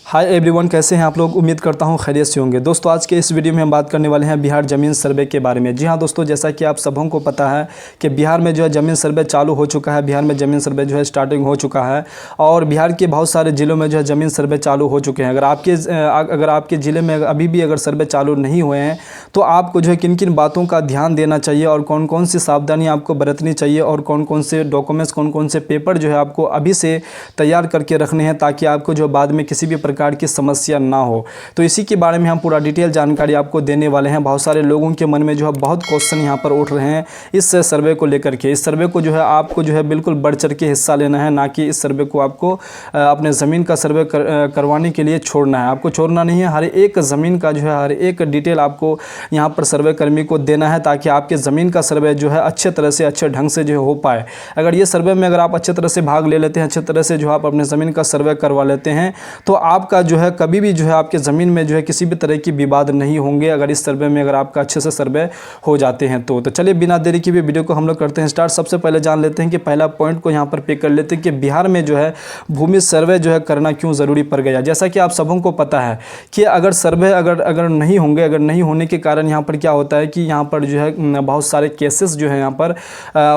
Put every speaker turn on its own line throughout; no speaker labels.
Hi everyone, कैसे हैं आप लोग। उम्मीद करता हूं खैरियत से होंगे। दोस्तों आज के इस वीडियो में हम बात करने वाले हैं बिहार ज़मीन सर्वे के बारे में। जी हां दोस्तों, जैसा कि आप सबों को पता है कि बिहार में जो है ज़मीन सर्वे चालू हो चुका है। बिहार में ज़मीन सर्वे जो है स्टार्टिंग हो चुका है और बिहार के बहुत सारे ज़िलों में जो है ज़मीन सर्वे चालू हो चुके हैं। अगर आपके ज़िले में अभी भी अगर सर्वे चालू नहीं हुए हैं तो आपको जो है किन किन बातों का ध्यान देना चाहिए और कौन कौन सी सावधानी आपको बरतनी चाहिए और कौन कौन से डॉक्यूमेंट्स, कौन कौन से पेपर जो है आपको अभी से तैयार करके रखने हैं, ताकि आपको जो बाद में किसी भी प्रकार की समस्या ना हो। तो इसी के बारे में हम पूरा डिटेल जानकारी आपको देने वाले हैं। बहुत सारे लोगों के मन में जो है बहुत क्वेश्चन यहाँ पर उठ रहे हैं इस सर्वे को लेकर के। इस सर्वे को जो है आपको जो है बिल्कुल बढ़ चढ़ के हिस्सा लेना है, ना कि इस सर्वे को आपको अपने ज़मीन का सर्वे करवाने के लिए छोड़ना है। आपको छोड़ना नहीं है, हर एक ज़मीन का जो है हर एक डिटेल आपको यहाँ पर सर्वे कर्मी को देना है, ताकि आपके ज़मीन का सर्वे जो है अच्छे तरह से, अच्छे ढंग से जो हो पाए। अगर ये सर्वे में अगर आप अच्छे तरह से भाग ले लेते हैं, अच्छे तरह से जो आप अपने ज़मीन का सर्वे करवा लेते हैं, तो आपका जो है कभी भी जो है आपके ज़मीन में जो है किसी भी तरह की विवाद नहीं होंगे, अगर इस सर्वे में अगर आपका अच्छे से सर्वे हो जाते हैं तो चलिए बिना देरी के भी वीडियो को हम लोग करते हैं स्टार्ट। सबसे पहले जान लेते हैं कि पहला पॉइंट को यहाँ पर पिक कर लेते हैं कि बिहार में जो है भूमि सर्वे जो है करना क्यों ज़रूरी पड़ गया। जैसा कि आप सबों को पता है कि अगर सर्वे अगर नहीं होंगे, अगर नहीं होने के कारण यहाँ पर क्या होता है कि यहाँ पर जो है बहुत सारे केसेस जो है यहाँ पर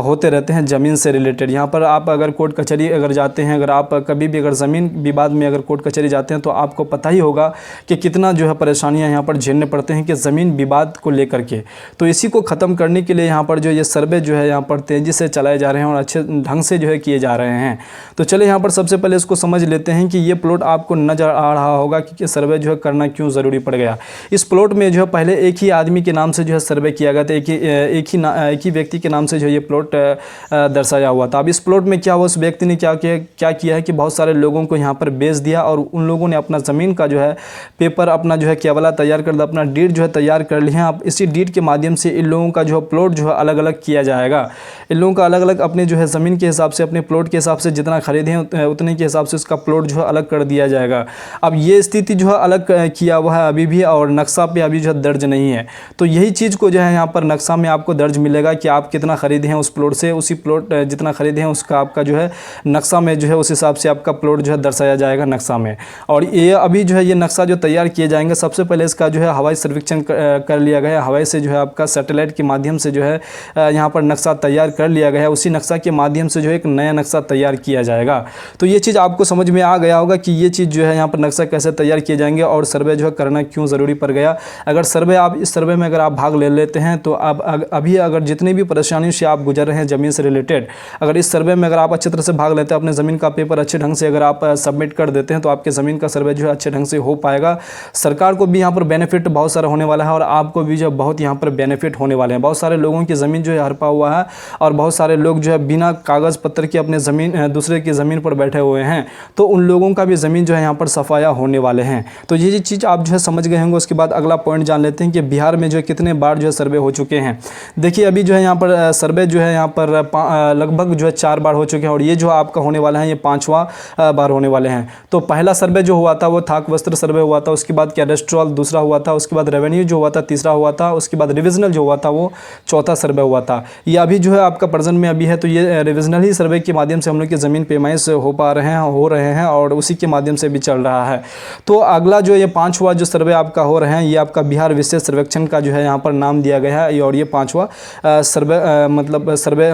होते रहते हैं ज़मीन से रिलेटेड। यहाँ पर आप अगर कोर्ट कचहरी अगर जाते हैं, अगर आप कभी भी अगर ज़मीन विवाद में अगर कोर्ट कचहरी जाते हैं तो आपको पता ही होगा कि कितना जो है परेशानियां यहाँ पर झेलने पड़ते हैं कि ज़मीन विवाद को लेकर के। तो इसी को ख़त्म करने के लिए यहाँ पर जो ये सर्वे जो है यहाँ पर तेज़ी से चलाए जा रहे हैं और अच्छे ढंग से जो है किए जा रहे हैं। तो चलिए यहाँ पर सबसे पहले इसको समझ लेते हैं कि ये प्लॉट आपको नज़र आ रहा होगा कि सर्वे जो है करना क्यों ज़रूरी पड़ गया। इस प्लॉट में जो है पहले एक ही आदमी के नाम से जो है सर्वे किया गया था, एक ही व्यक्ति के नाम से जो ये प्लॉट दर्शाया हुआ था। अब इस प्लॉट में क्या हुआ, उस व्यक्ति ने क्या किया है कि बहुत सारे लोगों को यहाँ पर बेच दिया और उन लोगों ने अपना ज़मीन का जो है पेपर अपना जो है केवला तैयार कर दिया, अपना डीड जो है तैयार कर लिए हैं। अब इसी डीड के माध्यम से इन लोगों का जो है प्लॉट जो है अलग अलग किया जाएगा। इन लोगों का अलग अलग अपने जो है ज़मीन के हिसाब से, अपने प्लॉट के हिसाब से जितना खरीदे हैं उतने के हिसाब से उसका प्लॉट जो है अलग कर दिया जाएगा। अब ये स्थिति जो है अलग किया हुआ है अभी भी, और नक्शा पे अभी जो है दर्ज नहीं है। तो यही चीज़ को जो है यहाँ पर नक्शा में आपको दर्ज मिलेगा कि आप कितना खरीदे हैं उस प्लॉट से, उसी प्लॉट जितना खरीदे हैं उसका आपका जो है नक्शा में जो है उस हिसाब से आपका प्लॉट जो है दर्शाया जाएगा नक्शा में। और ये अभी जो है ये नक्शा जो तैयार किए जाएंगे, सबसे पहले इसका जो है हवाई सर्वेक्षण कर लिया गया है। हवाई से जो है आपका सैटेलाइट के माध्यम से जो है यहाँ पर नक्शा तैयार कर लिया गया है। उसी नक्शा के माध्यम से जो है एक नया नक्शा तैयार किया जाएगा। तो ये चीज़ आपको समझ में आ गया होगा कि ये चीज़ जो है यहाँ पर नक्शा कैसे तैयार किए जाएंगे और सर्वे जो है करना क्यों ज़रूरी पड़ गया। अगर इस सर्वे में अगर आप भाग ले लेते हैं तो अभी अगर जितनी भी परेशानियों से आप गुजर रहे हैं ज़मीन से रिलेटेड, अगर इस सर्वे में अगर आप अच्छी तरह से भाग लेते हैं, अपने ज़मीन का पेपर अच्छे ढंग से अगर आप सबमिट कर देते हैं, तो आपके ज़मीन का सर्वे जो है अच्छे ढंग से हो पाएगा। सरकार को भी यहाँ पर बेनिफिट बहुत सारा होने वाला है और आपको भी जो बहुत यहाँ पर बेनिफिट होने वाले हैं। बहुत सारे लोगों की ज़मीन जो है हड़पा हुआ है और बहुत सारे लोग जो है बिना कागज़ पत्र के अपने दूसरे की ज़मीन पर बैठे हुए हैं, तो उन लोगों का भी ज़मीन जो है यहाँ पर सफाया होने वाले हैं। तो ये चीज़ आप जो है समझ गए होंगे। उसके बाद अगला पॉइंट जान लेते हैं कि बिहार में जो है कितने बार जो है सर्वे हो चुके हैं। देखिए अभी जो है यहाँ पर सर्वे जो है यहाँ पर लगभग जो है 4 बार हो चुके हैं और ये जो आपका होने वाला है ये 5वां बार होने वाले हैं। तो पहला सर्वे जो हुआ था वो थाक वस्त्र सर्वे हुआ था, उसके बाद कैडेस्ट्रॉल दूसरा हुआ था, उसके बाद रेवेन्यू जो हुआ था तीसरा हुआ था, उसके बाद रिविजनल जो हुआ था वो चौथा सर्वे हुआ था। ये अभी जो है आपका प्रेजेंट में अभी है, तो ये रिविजनल ही सर्वे के माध्यम से हम लोग की ज़मीन पेमाइश हो रहे हैं और उसी के माध्यम से भी चल रहा है। तो अगला जो ये 5वां जो सर्वे आपका हो रहे हैं, ये आपका बिहार विशेष सर्वेक्षण का जो है यहाँ पर नाम दिया गया है और ये 5वां सर्वे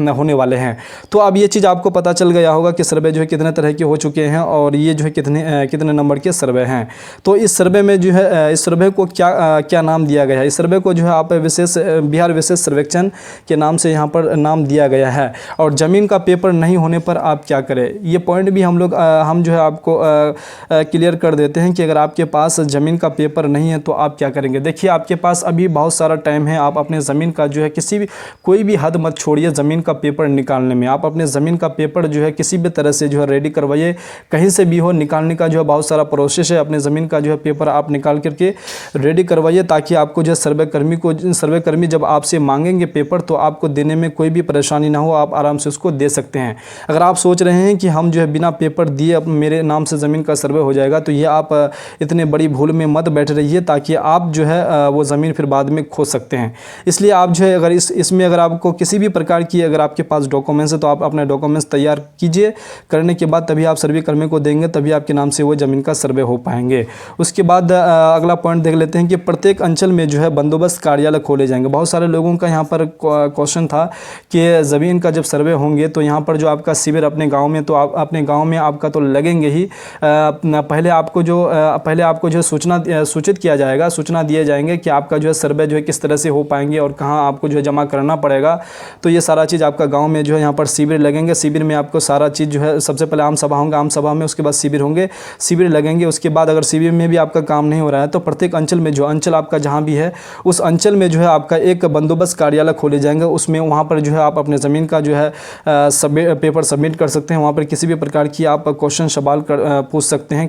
होने वाले हैं। तो अब ये चीज़ आपको पता चल गया होगा कि सर्वे जो है कितने तरह के हो चुके हैं और ये जो है कितने नंबर के सर्वे हैं। तो इस सर्वे में जो है इस सर्वे को क्या नाम दिया गया है, इस सर्वे को जो है आप बिहार विशेष सर्वेक्षण के नाम से यहाँ पर नाम दिया गया है। और ज़मीन का पेपर नहीं होने पर आप क्या करें, ये पॉइंट भी हम जो है आपको क्लियर कर देते हैं कि अगर आपके पास ज़मीन का पेपर नहीं है तो आप क्या करेंगे। देखिए आपके पास अभी बहुत सारा टाइम है, आप अपने ज़मीन का जो है कोई भी हद मत छोड़िए ज़मीन का पेपर निकालने में। आप अपने ज़मीन का पेपर जो है किसी भी तरह से जो है रेडी करवाइए, कहीं से भी हो निकालने का जो है बहुत सारा प्रोसेस है। अपने ज़मीन का जो है पेपर आप निकाल करके रेडी करवाइए, ताकि आपको जो है सर्वे कर्मी जब आपसे मांगेंगे पेपर तो आपको देने में कोई भी परेशानी ना हो, आप आराम से उसको दे सकते हैं। अगर आप सोच रहे हैं कि हम जो है बिना पेपर दिए मेरे नाम से ज़मीन का सर्वे हो जाएगा, तो ये आप इतने बड़ी भूल में मत बैठ रहिए, ताकि आप जो है वो ज़मीन फिर बाद में खो सकते हैं। इसलिए आप जो है अगर इसमें अगर आपको किसी भी प्रकार की अगर आपके पास डॉक्यूमेंट्स है तो आप अपने डॉक्यूमेंट्स तैयार कीजिए। करने के बाद तभी आप सर्वे कर्मी को देंगे, तभी आपके नाम से वो ज़मीन का सर्वे हो पाएंगे। उसके बाद अगला पॉइंट देख लेते हैं कि प्रत्येक अंचल में जो है बंदोबस्त कार्यालय खोले जाएंगे। बहुत सारे लोगों का यहाँ पर क्वेश्चन था कि ज़मीन का जब सर्वे होंगे तो यहाँ पर जो आपका शिविर अपने गाँव में, तो आप अपने गाँव में आपका तो लगेंगे ही, पहले आपको जो सूचित किया जाएगा, सूचना दिए जाएंगे कि आपका जो है सर्वे जो है किस तरह से हो पाएंगे और कहाँ आपको जो है जमा करना पड़ेगा। तो ये सारा चीज़ आपका गांव में जो है यहाँ पर शिविर लगेंगे। शिविर में आपको सारा चीज़ जो है, सबसे पहले आम सभा होंगे, आम सभा में उसके बाद शिविर होंगे, शिविर लगेंगे। उसके बाद अगर शिविर में भी आपका काम नहीं हो रहा है तो प्रत्येक अंचल में, जो अंचल आपका जहाँ भी है उस अंचल में जो है आपका एक बंदोबस्त कार्यालय खोले जाएंगे। उसमें वहाँ पर जो है आप अपने ज़मीन का जो है पेपर सबमिट कर सकते हैं। वहाँ पर किसी भी प्रकार की आप क्वेश्चन सवाल पूछ सकते हैं,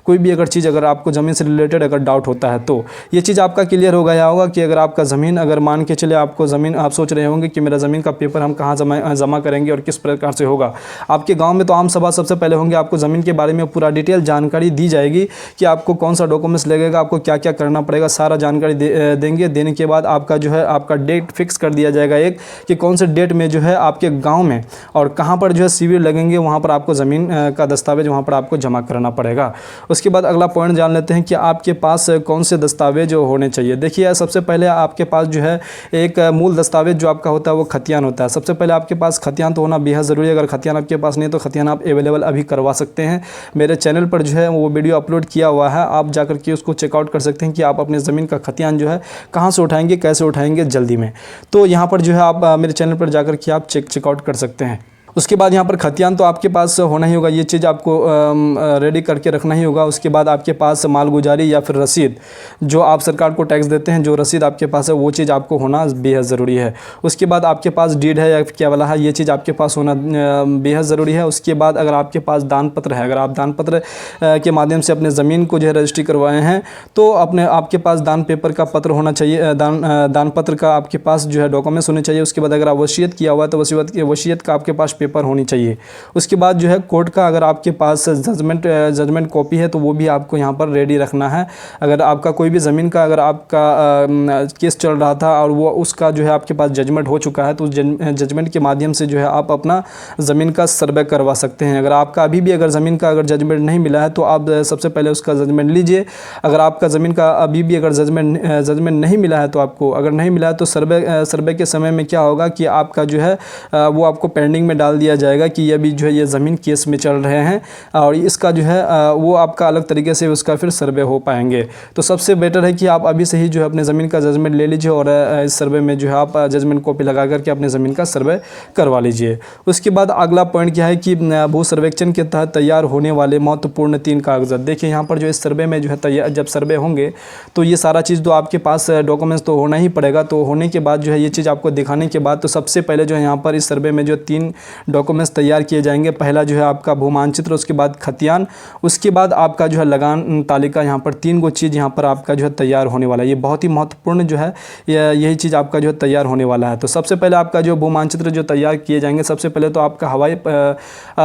कोई भी अगर चीज़, अगर आपको ज़मीन से रिलेटेड अगर डाउट होता है तो ये चीज़ आपका क्लियर हो गया होगा कि अगर आपका ज़मीन, अगर मान के चले आपको ज़मीन, आप सोच रहे होंगे कि मेरा ज़मीन का पेपर हम कहाँ जमा करेंगे और किस प्रकार से होगा। आपके गांव में तो आम सभा सबसे पहले होंगे, आपको ज़मीन के बारे में पूरा डिटेल जानकारी दी जाएगी कि आपको कौन सा डॉक्यूमेंट्स लगेगा, आपको क्या क्या करना पड़ेगा, सारा जानकारी देंगे। देने के बाद आपका जो है आपका डेट फिक्स कर दिया जाएगा एक, कि कौन से डेट में जो है आपके गाँव में और कहाँ पर जो है शिविर लगेंगे, वहाँ पर आपको ज़मीन का दस्तावेज वहाँ पर आपको जमा कराना पड़ेगा। उसके बाद अगला पॉइंट जान लेते हैं कि आपके पास कौन से दस्तावेज होने चाहिए। देखिए सबसे पहले आपके पास जो है एक मूल दस्तावेज जो आपका होता है वो खतियान होता है। सबसे पहले आपके पास खतियान तो होना बेहद ज़रूरी है। अगर खतियान आपके पास नहीं तो खतियान आप अवेलेबल अभी करवा सकते हैं। मेरे चैनल पर जो है वो वीडियो अपलोड किया हुआ है, आप जाकर के उसको चेकआउट कर सकते हैं कि आप अपने ज़मीन का खतियान जो है कहाँ से उठाएंगे, कैसे उठाएंगे जल्दी में। तो यहाँ पर जो है आप मेरे चैनल पर जाकर के आप चेकआउट कर सकते हैं। उसके बाद यहाँ पर खतियान तो आपके पास होना ही होगा, ये चीज़ आपको रेडी करके रखना ही होगा। उसके बाद आपके पास मालगुजारी या फिर रसीद, जो आप सरकार को टैक्स देते हैं, जो रसीद आपके पास है वो चीज़ आपको होना बेहद ज़रूरी है। उसके बाद आपके पास डीड है या क्या वाला है, ये चीज़ आपके पास होना बेहद ज़रूरी है। उसके बाद अगर आपके पास दान पत्र है, अगर आप दान पत्र के माध्यम से अपने ज़मीन को जो है रजिस्ट्री करवाए हैं तो आपके पास दान पेपर का पत्र होना चाहिए, दान पत्र का आपके पास जो है डॉक्यूमेंट्स होने चाहिए। उसके बाद अगर आप वसीयत किया हुआ है तो वसीयत का आपके पास पेपर होनी चाहिए। उसके बाद जो है कोर्ट का, अगर आपके पास जजमेंट कॉपी है तो वो भी आपको यहाँ पर रेडी रखना है। अगर आपका कोई भी ज़मीन का, अगर आपका केस चल रहा था और वो उसका जो है आपके पास जजमेंट हो चुका है तो उस जजमेंट के माध्यम से जो है आप अपना ज़मीन का सर्वे करवा सकते हैं। अगर आपका अभी भी अगर ज़मीन का अगर जजमेंट नहीं मिला है तो आप सबसे पहले उसका जजमेंट लीजिए। अगर आपका ज़मीन का अभी भी अगर जजमेंट नहीं मिला है तो आपको, अगर नहीं मिला है तो सर्वे के समय में क्या होगा कि आपका जो है वो आपको पेंडिंग में डाल दिया जाएगा कि ये भी जो है ये ज़मीन केस में चल रहे हैं और इसका जो है वो आपका अलग तरीके से उसका फिर सर्वे हो पाएंगे। तो सबसे बेटर है कि आप अभी से ही जो है अपने ज़मीन का जजमेंट ले लीजिए और इस सर्वे में जो है आप जजमेंट कॉपी लगा करके अपने ज़मीन का सर्वे करवा लीजिए। उसके बाद अगला पॉइंट क्या है कि भू सर्वेक्षण के तहत तैयार होने वाले महत्वपूर्ण 3 कागजात। देखिए यहाँ पर जो इस सर्वे में जो है तैयार, जब सर्वे होंगे तो ये सारा चीज़ तो आपके पास डॉक्यूमेंट्स तो होना ही पड़ेगा। तो होने के बाद जो है ये चीज़ आपको दिखाने के बाद तो सबसे पहले जो है यहाँ पर इस सर्वे में जो 3 डॉक्यूमेंट्स तैयार किए जाएंगे। पहला जो है आपका भू मानचित्र, उसके बाद खतियान, उसके बाद आपका जो है लगान तालिका। यहाँ पर 3 गो चीज़ यहाँ पर आपका जो है तैयार होने वाला है। ये बहुत ही महत्वपूर्ण जो है यही चीज़ आपका जो है तैयार होने वाला है। तो सबसे पहले आपका जो भू मानचित्र जो तैयार किए जाएंगे, सबसे पहले तो आपका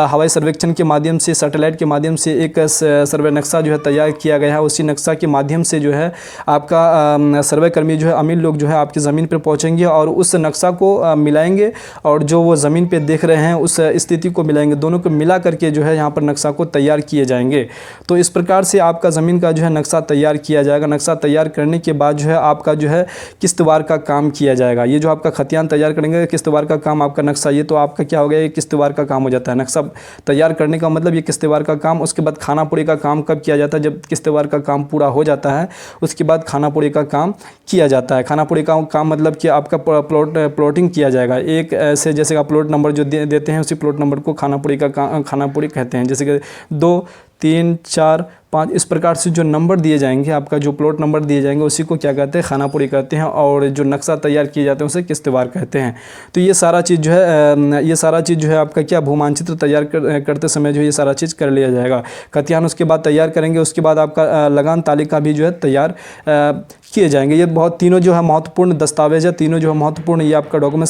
हवाई सर्वेक्षण के माध्यम से, सैटेलाइट के माध्यम से एक सर्वे नक्शा जो है तैयार किया गया है। उसी नक्शा के माध्यम से जो है आपका सर्वे कर्मी जो है अमीर लोग जो है आपकी ज़मीन पर पहुँचेंगे और उस नक्शा को मिलाएंगे और जो वो ज़मीन पे देख रहे हैं उस स्थिति को मिलाएंगे। दोनों को मिला करके जो है यहाँ पर नक्शा को तैयार किए जाएंगे। तो इस प्रकार से आपका ज़मीन का जो है नक्शा तैयार किया जाएगा। नक्शा तैयार करने के बाद जो है आपका जो है किस्तवार का काम किया जाएगा। ये जो आपका खतियान तैयार करेंगे, किस्तवार का काम, आपका नक्शा, ये तो आपका क्या हो गया, ये किस्तवार का काम हो जाता है। नक्शा तैयार करने का मतलब ये किस्तवार का काम। उसके बाद खानापुरी का काम कब किया जाता है, जब किस्तवार का काम पूरा हो जाता है उसके बाद खानापुरी का काम किया जाता है। खानापुरी का काम मतलब कि आपका प्लॉटिंग किया जाएगा। एक ऐसे जैसे आप प्लॉट नंबर जो देते हैं उसी प्लॉट नंबर को खानापुरी कहते हैं। जैसे कि 2, 3, 4, 5 इस प्रकार से जो नंबर दिए जाएंगे, आपका जो प्लॉट नंबर दिए जाएंगे उसी को क्या कहते हैं, खानापुरी कहते हैं। और जो नक्शा तैयार किए जाते हैं उसे किस्तवार कहते हैं। तो ये सारा चीज़ जो है आपका क्या भू मानचित्र तैयार करते समय जो ये सारा चीज़ कर लिया जाएगा। खतियान उसके बाद तैयार करेंगे। उसके बाद आपका लगान तालिका भी जो है तैयार किए जाएंगे। ये बहुत तीनों जो है महत्वपूर्ण दस्तावेज है, तीनों जो है महत्वपूर्ण, ये आपका डॉक्यूमेंट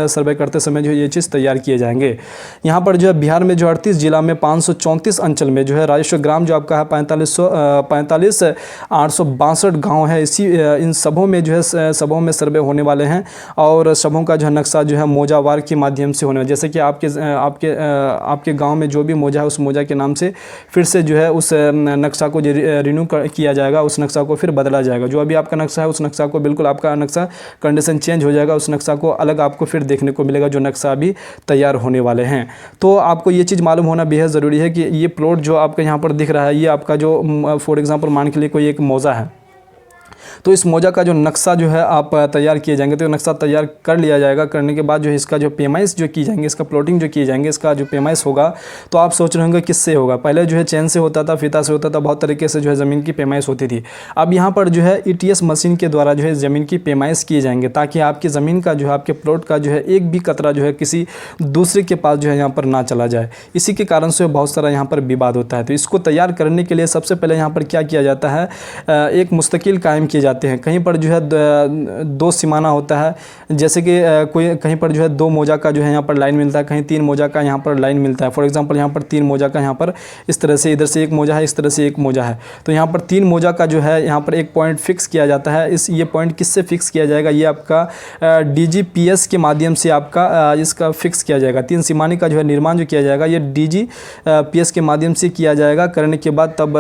सर्वे करते समय जो ये चीज़ तैयार किए जाएंगे। यहाँ पर जो है बिहार में जो 38 जिला में 534 अंचल अंचल में जो है राजस्व ग्राम जो आपका है 45,862 गाँव है। इन सबों में जो है सबों में सर्वे होने वाले हैं और सबों का जो है नक्शा जो है मौजावार के माध्यम से होने वाला, जैसे कि आपके गांव में जो भी मौजा है उस मौजा के नाम से फिर से जो है उस नक्शा को रिन्यू किया जाएगा, उस नक्शा को फिर बदला जाएगा। जो अभी आपका नक्शा है उस नक्शा को बिल्कुल आपका नक्शा कंडीशन चेंज हो जाएगा, उस नक्शा को अलग आपको फिर देखने को मिलेगा जो नक्शा अभी तैयार होने वाले हैं। तो आपको ये चीज़ मालूम होना बेहद ज़रूरी है कि ये प्लॉट जो आपका यहाँ पर दिख रहा है ये आपका जो फॉर एग्जांपल मान के लिए कोई एक मौजा है, तो इस मौजा का जो नक्शा जो है आप तैयार किए जाएंगे, तो नक्शा तैयार कर लिया जाएगा। करने के बाद जो है इसका जो पेमाइश जो की जाएंगे, इसका प्लॉटिंग जो किए जाएंगे, इसका जो पेमाइश होगा तो आप सोच रहे होंगे किससे होगा। पहले जो है चैन से होता था, फीता से होता था, बहुत तरीके से जो है ज़मीन की पेमाइश होती थी। अब यहाँ पर जो है ETS मशीन के द्वारा जो है ज़मीन की पेमाइश किए जाएंगे ताकि आपकी ज़मीन का जो है आपके प्लॉट का जो है एक भी कतरा जो है किसी दूसरे के पास जो है यहाँ पर ना चला जाए। इसी के कारण से बहुत सारा यहाँ पर विवाद होता है। तो इसको तैयार करने के लिए सबसे पहले यहाँ पर क्या किया जाता है, एक मुस्तकिल कायम किए जाते हैं। कहीं पर जो है दो सीमाना होता है, जैसे कि कोई कहीं पर जो है 2 मौजा का जो है यहाँ पर लाइन मिलता है, कहीं 3 मौजा का यहाँ पर लाइन मिलता है। फॉर एग्जांपल यहाँ पर 3 मौजा का यहाँ पर इस तरह से, इधर से एक मौजा है, इस तरह से एक मौजा है, तो यहाँ पर 3 मौजा का जो है यहाँ पर एक पॉइंट फिक्स किया जाता है। ये पॉइंट किससे फिक्स किया जाएगा, ये आपका DGPS के माध्यम से आपका इसका फिक्स किया जाएगा। 3 सीमाने का जो है निर्माण जो किया जाएगा ये DGPS के माध्यम से किया जाएगा। करने के बाद तब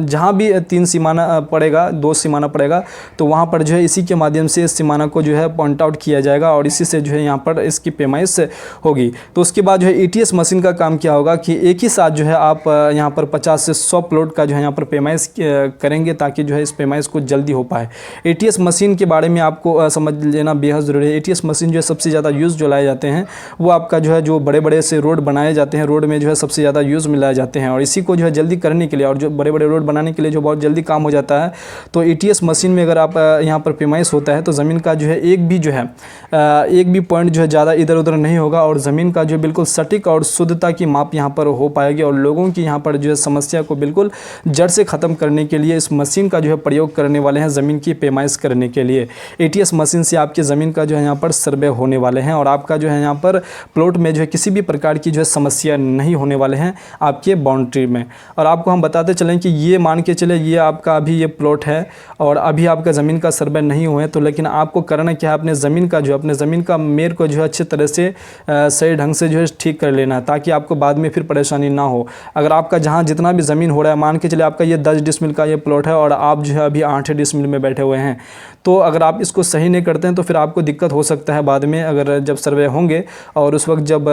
जहाँ भी 3 सीमाना पड़ेगा, 2 सीमाना पड़ेगा, तो वहाँ पर जो है इसी के माध्यम से इस सीमाना को जो है पॉइंट आउट किया जाएगा और इसी से जो है यहाँ पर इसकी पेमाइश होगी। तो उसके बाद जो है ETS मशीन का काम क्या होगा कि एक ही साथ जो है आप यहाँ पर 50 से 100 प्लॉट का जो है यहाँ पर पेमाइश करेंगे ताकि जो है इस पेमाइश को जल्दी हो पाए। ETS मशीन के बारे में आपको समझ लेना बेहद ज़रूरी है। ETS मशीन जो है सबसे ज़्यादा यूज़ जो लाए जाते हैं वो आपका जो है जो बड़े बड़े से रोड बनाए जाते हैं, रोड में जो है सबसे ज़्यादा यूज़ में लाए जाते हैं। और इसी को जो है जल्दी करने के लिए और जो बड़े बड़े रोड बनाने के लिए जो बहुत जल्दी काम हो जाता है, तो ETS मशीन में अगर आप यहाँ पर पेमाइश होता है तो ज़मीन का जो है एक भी पॉइंट जो है ज़्यादा इधर उधर नहीं होगा और ज़मीन का जो बिल्कुल सटीक और शुद्धता की माप यहाँ पर हो पाएगी। और लोगों की यहाँ पर जो है समस्या को बिल्कुल जड़ से ख़त्म करने के लिए इस मशीन का जो है प्रयोग करने वाले हैं ज़मीन की पेमाइश करने के लिए। ETS मशीन से आपकी ज़मीन का जो है यहाँ पर सर्वे होने वाले हैं और आपका जो है यहाँ पर प्लॉट में जो है किसी भी प्रकार की जो है समस्या नहीं होने वाले हैं आपके बाउंड्री में। और आपको हम बताते चलें कि ये मान के चले ये आपका अभी ये प्लॉट है और अभी आपका ज़मीन का सर्वे नहीं हुए, तो लेकिन आपको करना क्या है, अपने ज़मीन का मेर को जो है अच्छे तरह से सही ढंग से जो है ठीक कर लेना है ताकि आपको बाद में फिर परेशानी ना हो। अगर आपका जहाँ जितना भी ज़मीन हो रहा है, मान के चले आपका ये 10 डिसमिल का ये प्लॉट है और आप जो है अभी 8 डिसमिल में बैठे हुए हैं, तो अगर आप इसको सही नहीं करते हैं तो फिर आपको दिक्कत हो सकता है बाद में, अगर जब सर्वे होंगे और उस वक्त जब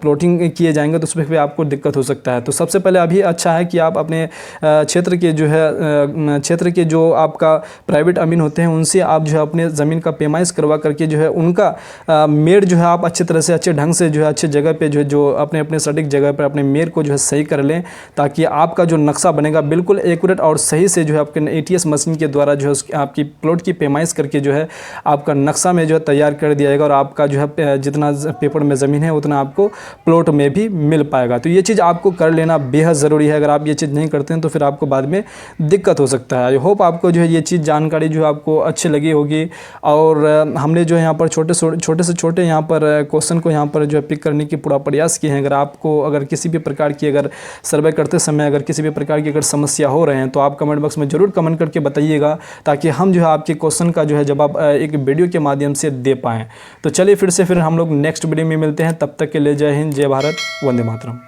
प्लॉटिंग किए जाएंगे तो उस पर भी आपको दिक्कत हो सकता है। तो सबसे पहले अभी अच्छा है कि आप अपने क्षेत्र के जो आपका प्राइवेट अमीन होते हैं उनसे आप जो है अपने ज़मीन का पेमाइश करवा करके जो है उनका मेड़ जो है आप अच्छी तरह से अच्छे ढंग से जो है अच्छे जगह पे जो अपने सटीक जगह पर अपने मेड़ को जो है सही कर लें ताकि आपका जो नक्शा बनेगा बिल्कुल एक्यूरेट और सही से जो है आपके ETS मशीन के द्वारा जो है आपकी प्लॉट की पेमाइश करके जो है आपका नक्शा में जो है तैयार कर दिया जाएगा और आपका जो है जितना पेपर में ज़मीन है उतना आपको प्लॉट में भी मिल पाएगा। तो ये चीज़ आपको कर लेना बेहद ज़रूरी है। अगर आप ये चीज़ नहीं करते हैं तो फिर आपको बाद में दिक्कत हो सकता है। आई होप आपको जो है ये चीज़ जानकारी जो है आपको अच्छी लगी होगी और हमने जो यहाँ पर छोटे से छोटे यहाँ पर क्वेश्चन को यहाँ पर जो है पिक करने की पूरा प्रयास किए हैं। अगर किसी भी प्रकार की अगर सर्वे करते समय अगर किसी भी प्रकार की अगर समस्या हो रहे हैं तो आप कमेंट बॉक्स में ज़रूर कमेंट करके बताइएगा ताकि हम जो है आपके क्वेश्चन का जो है जवाब एक वीडियो के माध्यम से दे पाएँ। तो चलिए फिर हम लोग नेक्स्ट वीडियो में मिलते हैं। तब तक के लिए जय हिंद, जय भारत, वंदे मातरम।